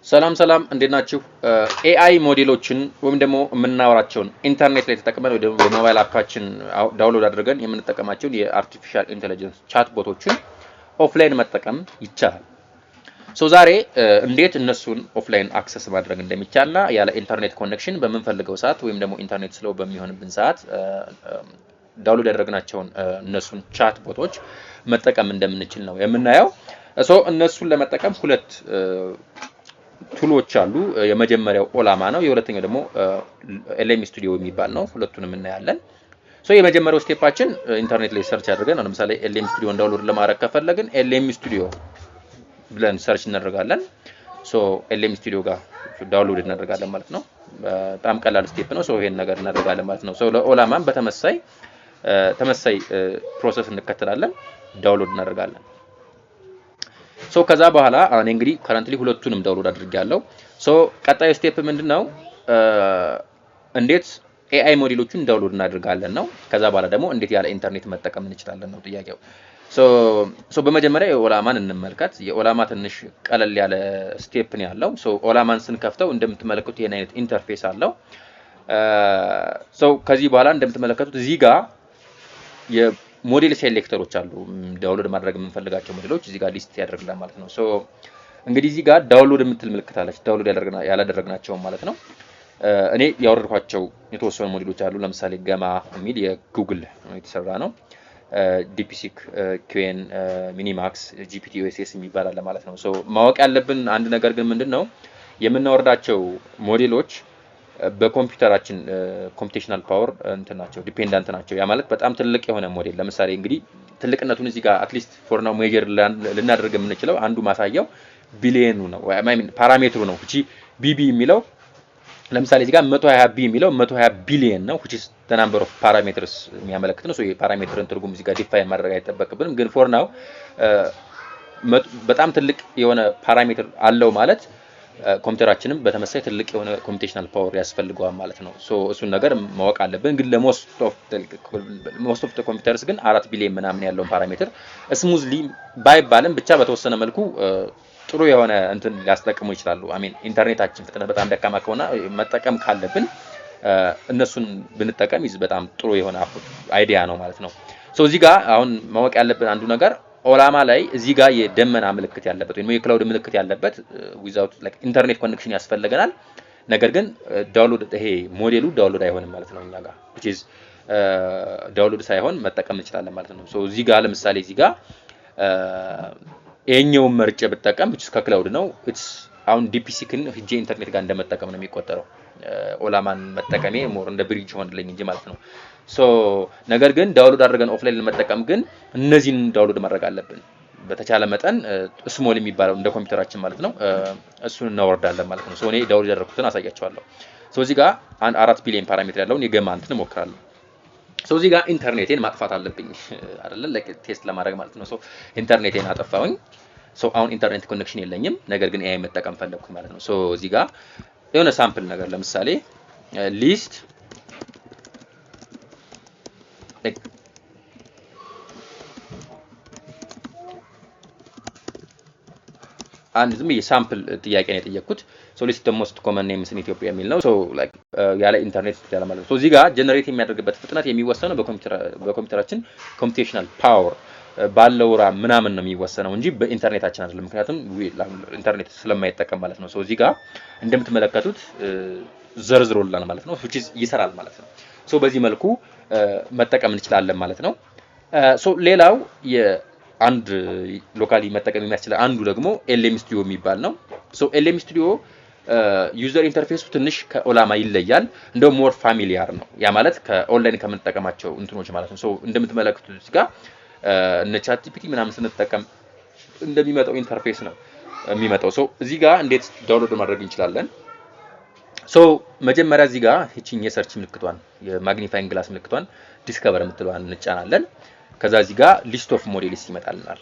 ሰላም ሰላም እንዴት ናችሁ? ኤአይ ሞዴሎችን ወይም ደግሞ የምናወራቸውን ኢንተርኔት ላይ ተጠቅመን ወይ ደግሞ በሞባይል አፓችን ዳውንሎድ አድርገን የምንጠቀማቸውን የአርቲፊሻል ኢንተለጀንስ ቻት ቦቶችን ኦፍላይን መጠቀም ይቻላል። ዛሬ እንዴት እነሱን ኦፍላይን አክሰስ ማድረግ እንደሚቻልና ያለ ኢንተርኔት ኮኔክሽን በምንፈልገው ሰዓት ወይም ደግሞ ኢንተርኔት ስለው በሚሆንብን ሰዓት ዳውንሎድ ያደረግናቸውን እነሱን ቻት ቦቶች መጠቀም እንደምንችል ነው የምናየው። እነሱን ለመጠቀም ሁለት ቱሎች አሉ። የመጀመሪያው ኦላማ ነው፣ የሁለተኛው ደግሞ ኤልኤም ስቱዲዮ የሚባል ነው። ሁለቱንም እናያለን። የመጀመሪያው ስቴፓችን ኢንተርኔት ላይ ሰርች አድርገን ለምሳሌ ኤልኤም ስቱዲዮን ዳውንሎድ ለማድረግ ከፈለግን ኤልኤም ስቱዲዮ ብለን ሰርች እናደርጋለን። ኤልኤም ስቱዲዮ ጋር ዳውንሎድ እናደርጋለን ማለት ነው። በጣም ቀላል ስቴፕ ነው። ይሄን ነገር እናደርጋለን ማለት ነው። ለኦላማም ተመሳሳይ ፕሮሰስ እንከተላለን፣ ዳውንሎድ እናደርጋለን። ከዛ በኋላ እኔ እንግዲህ ከረንትሊ ሁለቱንም ዳውንሎድ አድርጌያለሁ። ቀጣዩ ስቴፕ ምንድነው? እንዴት ኤአይ ሞዴሎቹን ዳውንሎድ እናደርጋለን ነው። ከዛ በኋላ ደግሞ እንዴት ያለ ኢንተርኔት መጠቀም እንችላለን ነው ጥያቄው። በመጀመሪያ የኦላማን እንመልከት። የኦላማ ትንሽ ቀለል ያለ ስቴፕ ነው ያለው። ኦላማን ስንከፍተው እንደምትመለከቱት ይሄን አይነት ኢንተርፌስ አለው። ከዚህ በኋላ እንደምትመለከቱት እዚህ ጋር የሞዴል ሴሌክተሮች አሉ። ዳውንሎድ ማድረግ የምንፈልጋቸው ሞዴሎች እዚህ ጋር ሊስት ያደርግልናል ማለት ነው። እንግዲህ እዚህ ጋር ዳውንሎድ የምትል ምልክት አለች፣ ዳውንሎድ ያላደረግናቸው ማለት ነው። እኔ ያወረድኳቸው የተወሰኑ ሞዴሎች አሉ። ለምሳሌ ገማ የሚል የጉግል የተሰራ ነው። ዲፒሲክ፣ ኪዩኤን፣ ሚኒማክስ፣ ጂፒቲ ኦኤስኤስ የሚባል አለ ማለት ነው። ማወቅ ያለብን አንድ ነገር ግን ምንድነው የምናወርዳቸው ሞዴሎች በኮምፒውተራችን ኮምፒውቴሽናል ፓወር ናቸው፣ ዲፔንዳንት ናቸው። ያ ማለት በጣም ትልቅ የሆነ ሞዴል ለምሳሌ እንግዲህ ትልቅነቱን እዚህ ጋር አትሊስት ፎር ናው ሜጀር ልናደርግ የምንችለው አንዱ ማሳያው ቢሊየኑ ነው፣ ፓራሜትሩ ነው። እቺ ቢቢ የሚለው ለምሳሌ እዚህ ጋር 120 ቢ የሚለው 120 ቢሊየን ነው which is the number of parameters የሚያመለክት ነው። የፓራሜትርን ትርጉም እዚህ ጋር ዲፋይን ማድረግ አይጠበቅብንም። ግን ፎር ናው በጣም ትልቅ የሆነ ፓራሜትር አለው ማለት ኮምፒውተራችንም በተመሳሳይ ትልቅ የሆነ ኮምፒውቴሽናል ፓወር ያስፈልገዋል ማለት ነው። እሱን ነገር ማወቅ አለብን። ግን ለሞስት ኦፍ ኮምፒውተርስ ግን 4 ቢሊየን ምናምን ያለውን ፓራሜትር ስሙዝሊ ባይባልም ብቻ በተወሰነ መልኩ ጥሩ የሆነ እንትን ሊያስጠቅሙ ይችላሉ። ኢንተርኔታችን ፍጥነት በጣም ደካማ ከሆነ መጠቀም ካለብን እነሱን ብንጠቀም በጣም ጥሩ የሆነ አይዲያ ነው ማለት ነው። እዚህ ጋር አሁን ማወቅ ያለብን አንዱ ነገር ኦላማ ላይ እዚህ ጋር የደመና ምልክት ያለበት ወይም የክላውድ ምልክት ያለበት ዊዛውት ላይክ ኢንተርኔት ኮኔክሽን ያስፈልገናል። ነገር ግን ዳውንሎድ ይሄ ሞዴሉ ዳውንሎድ አይሆንም ማለት ነው። እኛ ጋር which is ዳውንሎድ ሳይሆን መጠቀም እንችላለን ማለት ነው። እዚህ ጋር ለምሳሌ እዚህ ጋር የኛው መርጬ ብጠቀም which is ከክላውድ ነው። አሁን ዲፒሲክን ሂጄ ኢንተርኔት ጋር እንደመጠቀም ነው የሚቆጠረው። ኦላማን መጠቀሜ ሞር እንደ ብሪጅ ሆነልኝ እንጂ ማለት ነው። ነገር ግን ዳውንሎድ አድርገን ኦፍላይን ለመጠቀም ግን እነዚህን ዳውንሎድ ማድረግ አለብን። በተቻለ መጠን ስሞል የሚባለው እንደ ኮምፒውተራችን ማለት ነው እሱን እናወርዳለን ማለት ነው። እኔ ዳውንሎድ ያደረኩትን አሳያችኋለሁ። እዚህ ጋር 4 ቢሊየን ፓራሜትር ያለውን የገማ እንትን እሞክራለሁ። እዚህ ጋር ኢንተርኔቴን ማጥፋት አለብኝ አይደለ? ቴስት ለማድረግ ማለት ነው። ኢንተርኔቴን አጠፋሁኝ። አሁን ኢንተርኔት ኮኔክሽን የለኝም፣ ነገር ግን ኤአይ መጠቀም ፈለኩኝ ማለት ነው። እዚህ ጋር የሆነ ሳምፕል ነገር ለምሳሌ ሊስት አንድ ዝም የሳምፕል ጥያቄ ነው የጠየቅኩት። ሊስት the most common names in Ethiopia የሚል ነው። ያለ ኢንተርኔት ያለ ማለት ነው። እዚህ ጋር ጀነሬት የሚያደርግበት ፍጥነት የሚወሰነው በኮምፒውተራችን ኮምፒውቴሽናል ፓወር ባለው ራም ምናምን ነው የሚወሰነው እንጂ በኢንተርኔታችን አይደለም። ምክንያቱም ኢንተርኔት ስለማይጠቀም ማለት ነው። እዚህ ጋር እንደምትመለከቱት ዘርዝሮልናል ማለት ነው። which is ይሰራል ማለት ነው። በዚህ መልኩ መጠቀም እንችላለን ማለት ነው። ሌላው አንድ ሎካሊ መጠቀም የሚያስችል አንዱ ደግሞ ኤልኤም ስቱዲዮ የሚባል ነው። ኤልኤም ስቱዲዮ ዩዘር ኢንተርፌሱ ትንሽ ከኦላማ ይለያል። እንደው ሞር ፋሚሊያር ነው። ያ ማለት ከኦንላይን ከምንጠቀማቸው እንትኖች ማለት ነው። እንደምትመለከቱት እዚህ ጋር እነ ቻት ጂፒቲ ምናምን ስንጠቀም እንደሚመጣው ኢንተርፌስ ነው የሚመጣው። እዚህ ጋር እንዴት ዳውንሎድ ማድረግ እንችላለን? መጀመሪያ እዚህ ጋር እቺን የሰርች ምልክቷን የማግኒፋይንግ ግላስ ምልክቷን ዲስከቨር የምትለዋን እንጫናለን። ከዛ እዚህ ጋር ሊስት ኦፍ ሞዴልስ ይመጣልናል።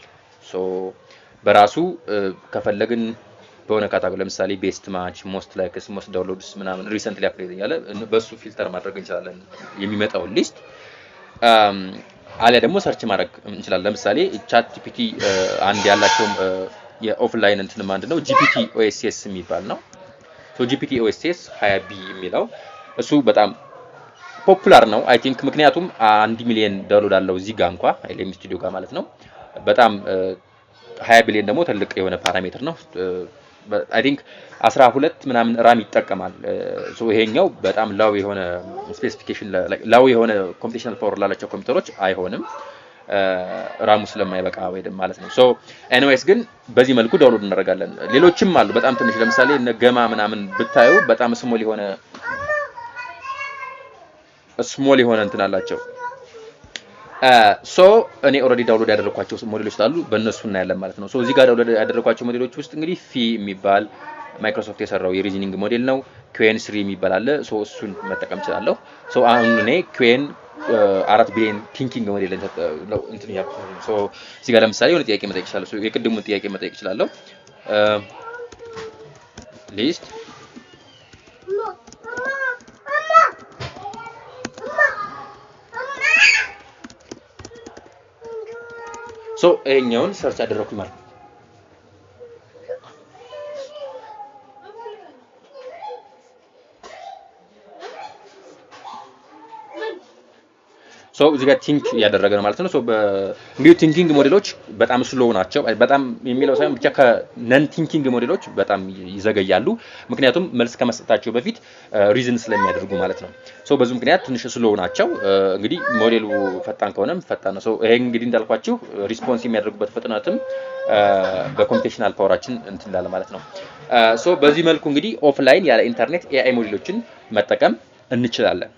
በራሱ ከፈለግን በሆነ ካታጎሪ ለምሳሌ ቤስት ማች፣ ሞስት ላይክስ፣ ሞስት ዳውንሎድስ ምናምን ሪሰንትሊ አፕዴት ያለ በሱ ፊልተር ማድረግ እንችላለን የሚመጣው ሊስት። አለ ደግሞ ሰርች ማድረግ እንችላለን። ለምሳሌ ቻት ጂፒቲ አንድ ያላቸው የኦፍላይን እንትን ምንድነው ጂፒቲ ኦኤስኤስ የሚባል ነው። ሶ ጂፒቲ ኦኤስኤስ 20B የሚለው እሱ በጣም ፖፑላር ነው አይ ቲንክ ምክንያቱም 1 ሚሊዮን ዳውንሎድ አለው እዚህ ጋር እንኳን ኤልኤም ስቱዲዮ ጋር ማለት ነው። በጣም 20 ቢሊዮን ደግሞ ትልቅ የሆነ ፓራሜትር ነው። አይ ቲንክ 12 ምናምን ራም ይጠቀማል። ሶ ይሄኛው በጣም ላው የሆነ ስፔሲፊኬሽን ላው የሆነ ኮምፒውቴሽናል ፓወር ላላቸው ኮምፒውተሮች አይሆንም ራሙ ስለማይበቃ ወይ ማለት ነው። ሶ ኤኒዌይስ ግን በዚህ መልኩ ዳውንሎድ እናደርጋለን። ሌሎችም አሉ በጣም ትንሽ ለምሳሌ ገማ ምናምን ብታዩ በጣም ስሞል የሆነ እንትን አላቸው። ሶ እኔ ኦልሬዲ ዳውንሎድ ያደረኳቸው ሞዴሎች አሉ በእነሱ እናያለን ማለት ነው። ሶ እዚህ ጋር ዳውንሎድ ያደረኳቸው ሞዴሎች ውስጥ እንግዲህ ፊ የሚባል ማይክሮሶፍት የሰራው የሪዝኒንግ ሞዴል ነው። ኩዌን 3 የሚባል አለ። ሶ እሱን መጠቀም እችላለሁ። ሶ አሁን እኔ ኩዌን 4 ቢሊዮን ቲንኪንግ ሞዴል ነው እንትን ያልኩ። ሶ እዚህ ጋር ለምሳሌ የሆነ ጥያቄ መጠየቅ እችላለሁ። ሶ የቅድሙን ጥያቄ መጠየቅ እችላለሁ። ሊስት ሶ ይሄኛውን ሰርች አደረኩኝ ማለት ነው። ሶ እዚህ ጋር ቲንክ ያደረገ ነው ማለት ነው። ሶ እንግዲህ ቲንኪንግ ሞዴሎች በጣም ስሎው ናቸው። በጣም የሚለው ሳይሆን ብቻ ከነን ቲንኪንግ ሞዴሎች በጣም ይዘገያሉ። ምክንያቱም መልስ ከመስጠታቸው በፊት ሪዝን ስለሚያደርጉ ማለት ነው። ሶ በዚህ ምክንያት ትንሽ ስሎው ናቸው። እንግዲህ ሞዴሉ ፈጣን ከሆነም ፈጣን ነው። ሶ ይሄ እንግዲህ እንዳልኳችሁ ሪስፖንስ የሚያደርጉበት ፍጥነትም በኮምፒውቴሽናል ፓወራችን እንትን ይላል ማለት ነው። ሶ በዚህ መልኩ እንግዲህ ኦፍላይን ያለ ኢንተርኔት ኤአይ ሞዴሎችን መጠቀም እንችላለን።